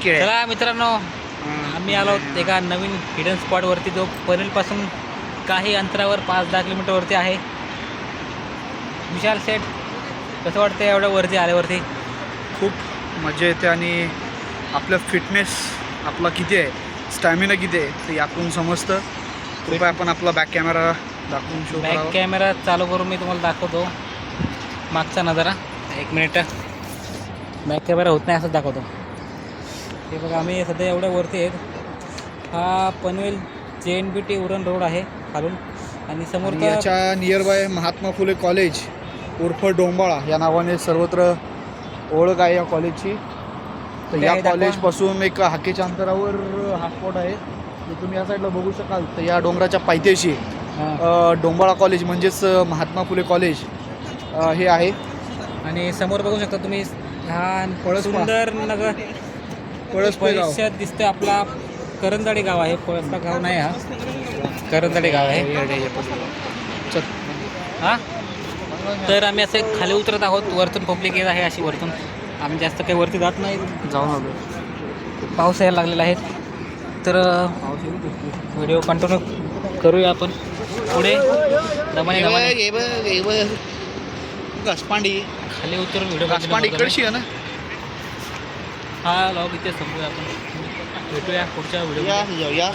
खेळ चला मित्रांनो, आम्ही आलो एका नवीन हिडन स्पॉटवरती, जो पनवेलपासून काही अंतरावर 5-10 किलोमीटरवरती आहे. विशाल सेठ, कसं वाटतं एवढ्या वरती आल्यावरती? खूप मजा येते आणि आपलं फिटनेस आपला किती आहे, स्टॅमिना किती आहे ते यातून समजतं. कृपया आपण आपला बॅक कॅमेरा दाखवून शो बॅक करावा. कॅमेरा चालू करून मी तुम्हाला दाखवतो मागचा नजारा. 1 मिनिट, बॅक कॅमेरा होत नाही असंच दाखवतो. हे बघा, आम्ही सध्या एवढ्या वरती आहेत. हा पनवेल JNBT उरण रोड आहे खालून, आणि समोर आणि याच्या near by Mahatma Phule college उर्फ डोंबाळा या नावाने सर्वत्र ओळख आहे या कॉलेजची. तर कुठे या आहे दाखवा? कॉलेजपासून एक हाकेच्या अंतरावर हा स्पॉट आहे. जे तुम्ही या साईडला बघू शकाल. तर या डोंगराच्या पायथ्याशी डोंबाळा कॉलेज म्हणजेच महात्मा फुले कॉलेज हे आहे. आणि समोर बघू शकता तुम्ही, हा पळसपा. सुंदर नगर पळसपे गाव. परिषद दिसतोय. आपला करंजाडी गाव आहे, पळसपा गाव नाही, हा करंजाडी गाव आहे. चल. हा, तर आम्ही असे खाली उतरत आहोत. वरतून पब्लिक येत आहे अशी वरतून. आम्ही जास्त काही वरती जात नाही, जाऊन आलो. पाऊस यायला लागलेला आहे. तर व्हिडिओ कंटिन्यू करूया आपण पुढे. दमाने घसपांडी खाली उतरून व्हिडिओ घसपांडी इकडची आहे ना. हा लॉग इथे संपूया आपण. भेटूया पुढच्या व्हिडिओ. या